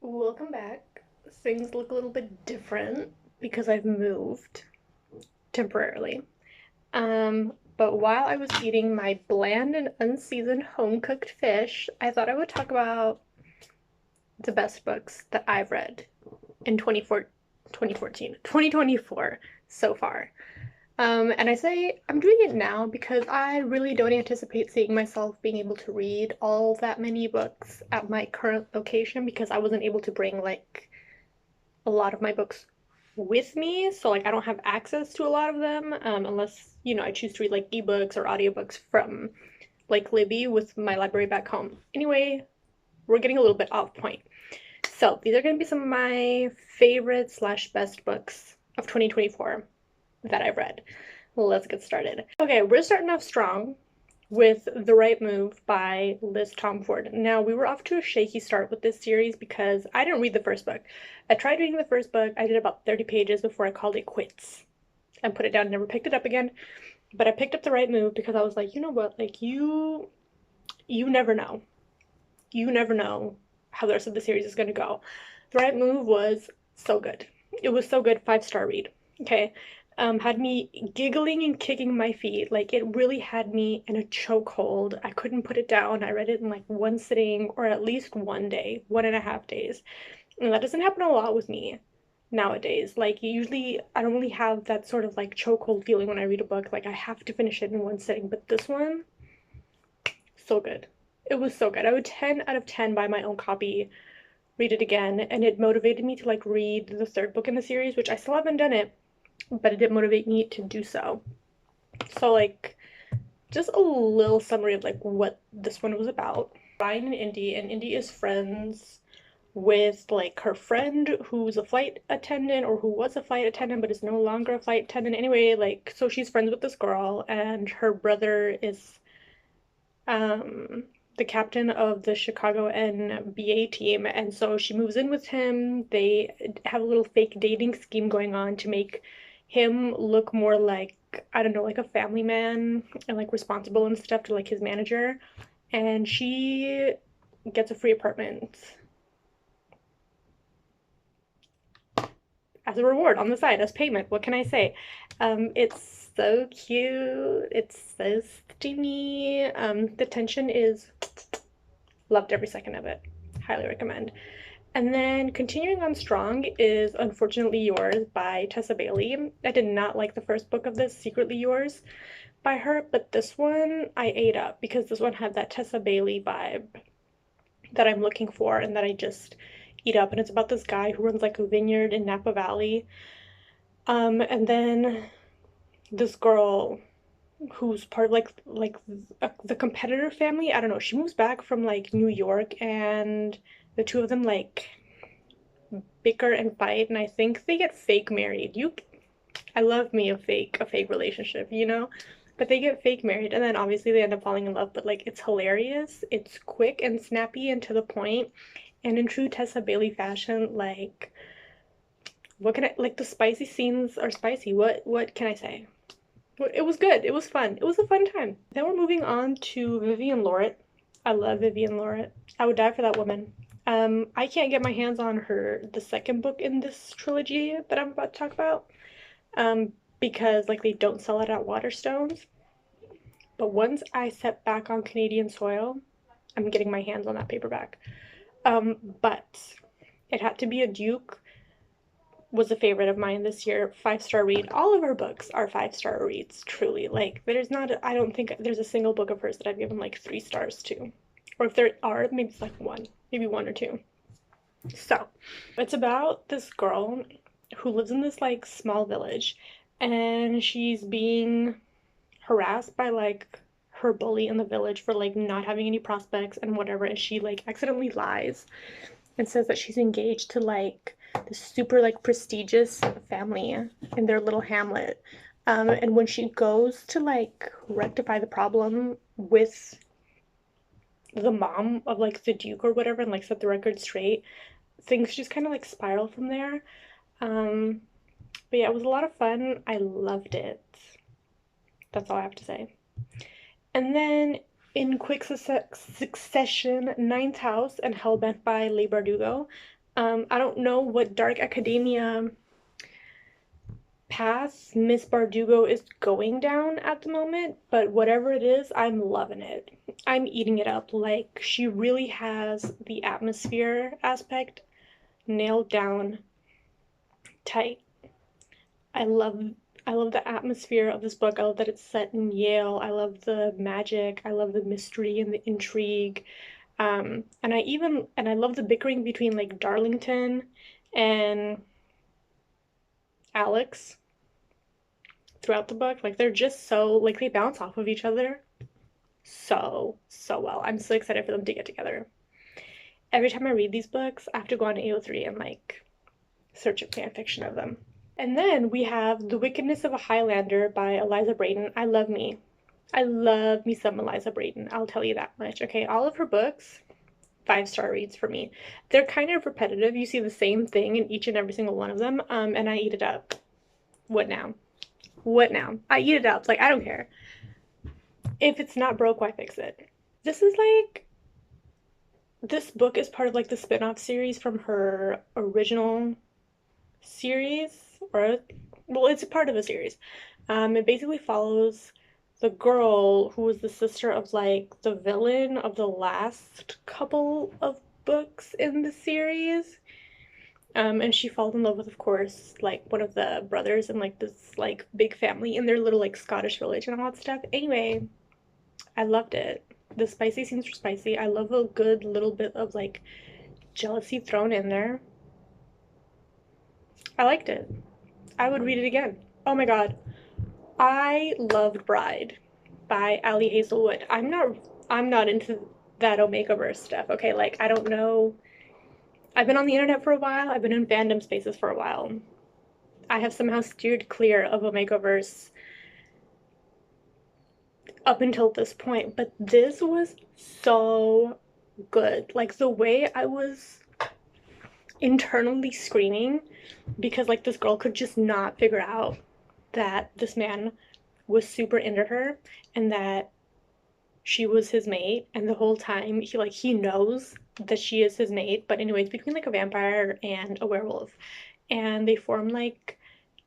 Welcome back. Things look a little bit different because I've moved temporarily. But while I was eating my bland and unseasoned home cooked fish, I thought I would talk about the best books that I've read in 2024 so far. And I say I'm doing it now because I really don't anticipate seeing myself being able to read all that many books at my current location because I wasn't able to bring like a lot of my books with me, so like I don't have access to a lot of them unless I choose to read like ebooks or audiobooks from like Libby with my library back home. Anyway, we're getting a little bit off point. So these are going to be some of my favorite slash best books of 2024 that I've read. Let's get started. Okay, we're starting off strong with The Right Move by Liz Tomford. Now, we were off to a shaky start with this series because I didn't read the first book. I tried reading the first book, I did about 30 pages before I called it quits and put it down and never picked it up again. But I picked up The Right Move because I was like, you know what, like you never know. You never know how the rest of the series is gonna go. The Right Move was so good. It was so good, 5-star read. Okay. Had me giggling and kicking my feet. Like it really had me in a chokehold. I couldn't put it down. I read it in like one sitting or at least one day, 1.5 days. And that doesn't happen a lot with me nowadays. Like usually I don't really have that sort of like chokehold feeling when I read a book. Like I have to finish it in one sitting. But this one, so good. It was so good. I would 10 out of 10 buy my own copy, read it again, and it motivated me to like read the third book in the series, which I still haven't done it, but it did motivate me to do so. So like just a little summary of like what this one was about. Ryan and Indy is friends with like her friend who's a flight attendant or who was a flight attendant but is no longer a flight attendant. Anyway, like so she's friends with this girl and her brother is um the captain of the Chicago NBA team, and so she moves in with him. They have a little fake dating scheme going on to make him look more like, I don't know, like a family man and like responsible and stuff to like his manager. And she gets a free apartment as a reward on the side, as payment. What can I say? It's so cute. It's so steamy. The tension is loved every second of it. Highly recommend. And then continuing on strong is Unfortunately Yours by Tessa Bailey. I did not like the first book of this, Secretly Yours, by her, but this one I ate up because this one had that Tessa Bailey vibe that I'm looking for and that I just eat up. And it's about this guy who runs like a vineyard in Napa Valley. And then this girl who's part of the competitor family. I don't know. She moves back from like New York, and the two of them like bicker and fight, and I think they get fake married. I love me a fake relationship, you know? But they get fake married, and then obviously they end up falling in love, but like it's hilarious. It's quick and snappy and to the point, and in true Tessa Bailey fashion, like what can I like the spicy scenes are spicy. What can I say? It was good. It was fun. It was a fun time. Then we're moving on to Vivian Loret. I love Vivian Loret. I would die for that woman. I can't get my hands on the second book in this trilogy that I'm about to talk about, because like they don't sell it at Waterstones. But once I set back on Canadian soil, I'm getting my hands on that paperback. But it had to be a Duke was a favorite of mine this year. 5-star read. All of her books are 5-star reads, truly. Like, I don't think there's a single book of hers that I've given like 3 stars to. Or if there are, maybe it's like one, maybe one or two. So, it's about this girl who lives in this like small village, and she's being harassed by like her bully in the village for like not having any prospects and whatever, and she like accidentally lies and says that she's engaged to like this super like prestigious family in their little hamlet. And when she goes to like rectify the problem with the mom of like the duke or whatever and like set the record straight, things just kind of like spiral from there. Um, but yeah, it was a lot of fun. I loved it. That's all I have to say. And then in quick succession, Ninth House and Hellbent by Leigh Bardugo. I don't know what dark academia path Miss Bardugo is going down at the moment, but whatever it is, I'm loving it. I'm eating it up. Like, she really has the atmosphere aspect nailed down tight. I love I love the atmosphere of this book. I love that it's set in Yale. I love the magic. I love the mystery and the intrigue. And I love the bickering between like Darlington and Alex throughout the book. Like they're just so like they bounce off of each other so well. I'm so excited for them to get together. Every time I read these books, I have to go on AO3 and like search a fan fiction of them. And then we have The Wickedness of a Highlander by Eliza Braden. I love me. I love me some Eliza Braden. I'll tell you that much. Okay, all of her books, 5-star reads for me. They're kind of repetitive. You see the same thing in each and every single one of them, and I eat it up. What now? What now? I eat it up. Like, I don't care. If it's not broke, why fix it? This is like, this book is part of like the spin-off series from her original series, or, well, it's a part of a series. It basically follows the girl who was the sister of like the villain of the last couple of books in the series. And she falls in love with, of course, like one of the brothers in like this like big family in their little like Scottish village and all that stuff. Anyway, I loved it. The spicy scenes were spicy. I love a good little bit of like jealousy thrown in there. I liked it. I would read it again. Oh my god. I loved Bride by Ali Hazelwood. I'm not into that Omegaverse stuff. Okay, like I don't know. I've been on the internet for a while. I've been in fandom spaces for a while. I have somehow steered clear of Omegaverse up until this point, but this was so good. Like the way I was internally screaming because like this girl could just not figure out that this man was super into her and that she was his mate, and the whole time he knows that she is his mate, but anyways, between like a vampire and a werewolf, and they form like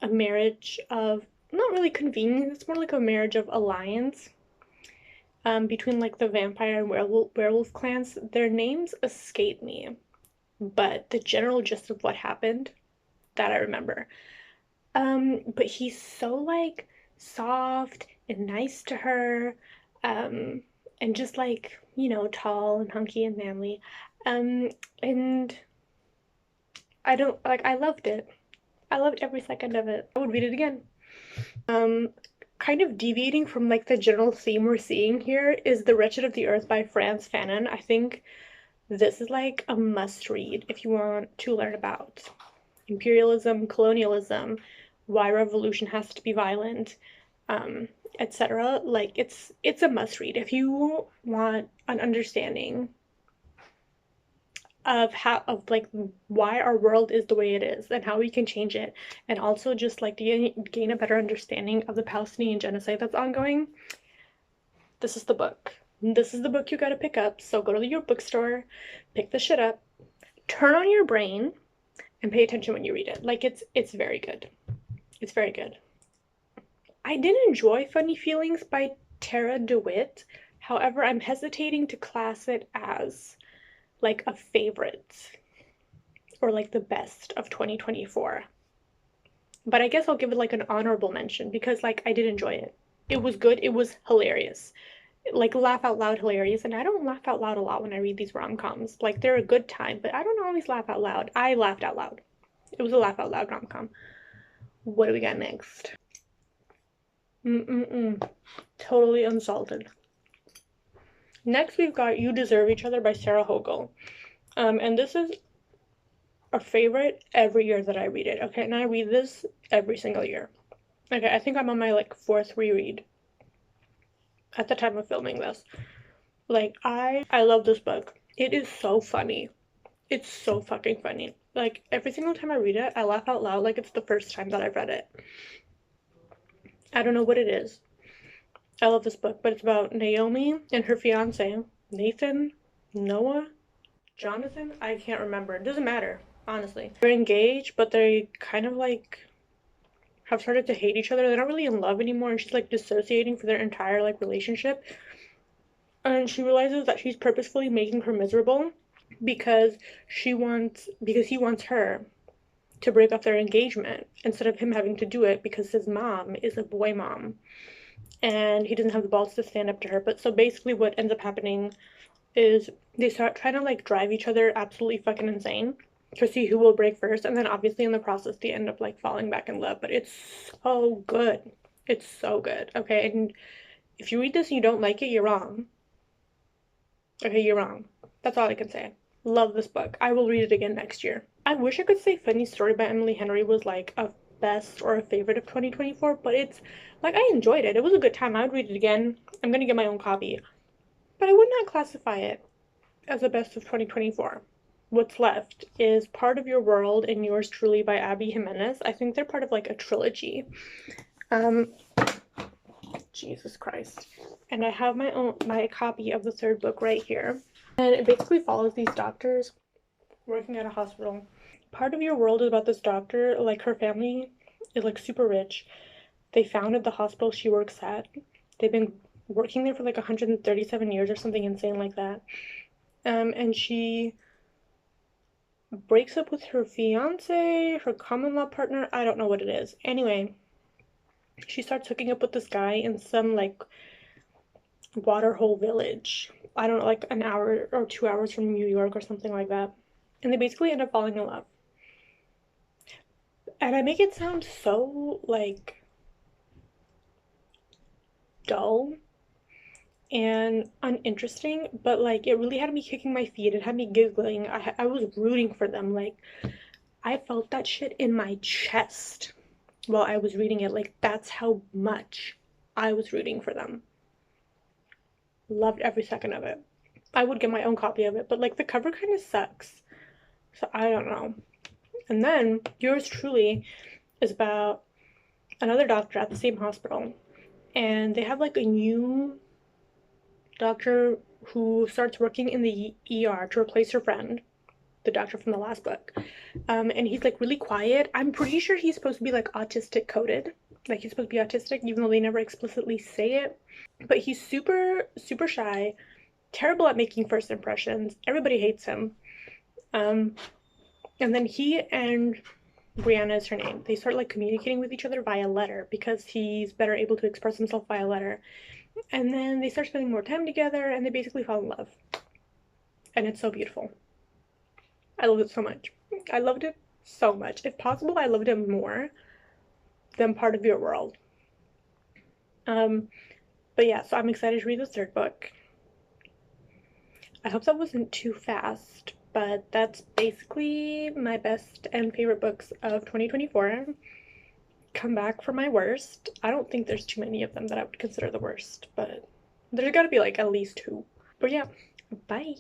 a marriage of not really convenience, it's more like a marriage of alliance between like the vampire and werewolf clans. Their names escape me, but the general gist of what happened, that I remember. But he's so like soft and nice to her, and just like, tall and hunky and manly. Um, and I don't like I loved it. I loved every second of it. I would read it again. Um, Kind of deviating from like the general theme we're seeing here is The Wretched of the Earth by Frantz Fanon. I think this is like a must read if you want to learn about imperialism, colonialism, why revolution has to be violent, etc. Like it's a must read if you want an understanding of like why our world is the way it is and how we can change it, and also just like to gain a better understanding of the Palestinian genocide that's ongoing. This is the book. This is the book you gotta pick up. So go to your bookstore, pick the shit up, turn on your brain, and pay attention when you read it. Like it's very good. It's very good. I did enjoy Funny Feelings by Tara DeWitt. However, I'm hesitating to class it as like a favorite or like the best of 2024. But I guess I'll give it like an honorable mention because like I did enjoy it. It was good. It was hilarious. Like laugh out loud hilarious. And I don't laugh out loud a lot when I read these rom-coms. Like they're a good time, but I don't always laugh out loud. I laughed out loud. It was a laugh out loud rom-com. What do we got next? Totally unsalted. Next, we've got You Deserve Each Other by Sarah Hogel. And this is a favorite every year that I read it. Okay, and I read this every single year. Okay, I think I'm on my like 4th reread at the time of filming this. Like I love this book. It is so funny. It's so fucking funny. Like every single time I read it, I laugh out loud like it's the first time that I've read it. I don't know what it is. I love this book, but it's about Naomi and her fiance, Nathan, Noah. Jonathan? I can't remember. It doesn't matter, honestly. They're engaged, but they kind of like have started to hate each other. They're not really in love anymore, and she's like dissociating for their entire like relationship. And she realizes that she's purposefully making her miserable because because he wants her to break off their engagement instead of him having to do it because his mom is a boy mom and he doesn't have the balls to stand up to her. But so basically what ends up happening is they start trying to like drive each other absolutely fucking insane to see who will break first, and then obviously in the process they end up like falling back in love. But it's so good. It's so good. Okay, and if you read this and you don't like it, you're wrong. Okay, you're wrong. That's all I can say. Love this book. I will read it again next year. I wish I could say Funny Story by Emily Henry was like a best or a favorite of 2024, but it's like I enjoyed it. It was a good time. I would read it again. I'm gonna get my own copy, but I would not classify it as a best of 2024. What's left is Part of Your World and Yours Truly by Abby Jimenez. I think they're part of like a trilogy. Um, Jesus Christ. And I have my copy of the third book right here. And it basically follows these doctors working at a hospital. Part of Your World is about this doctor, like her family is like super rich. They founded the hospital she works at. They've been working there for like 137 years or something insane like that. And she breaks up with her fiance, her common law partner, I don't know what it is. Anyway, she starts hooking up with this guy in some like waterhole village. I don't know, like an hour or 2 hours from New York or something like that. And they basically end up falling in love. And I make it sound so like dull and uninteresting, but like it really had me kicking my feet. It had me giggling. I was rooting for them. Like I felt that shit in my chest while I was reading it. Like that's how much I was rooting for them. Loved every second of it. I would get my own copy of it, but like the cover kind of sucks. So I don't know. And then Yours Truly is about another doctor at the same hospital, and they have like a new doctor who starts working in the ER to replace her friend, the doctor from the last book. And he's like really quiet. I'm pretty sure he's supposed to be like autistic coded. Like he's supposed to be autistic, even though they never explicitly say it. But he's super, super shy, terrible at making first impressions. Everybody hates him. And then he and Brianna is her name. They start like communicating with each other via letter because he's better able to express himself via letter. And then they start spending more time together and they basically fall in love. And it's so beautiful. I love it so much. I loved it so much. If possible, I loved it more than Part of Your World. But yeah, so I'm excited to read the third book. I hope that wasn't too fast, but that's basically my best and favorite books of 2024. Come back for my worst. I don't think there's too many of them that I would consider the worst, but there's gotta be like at least two. But yeah, bye.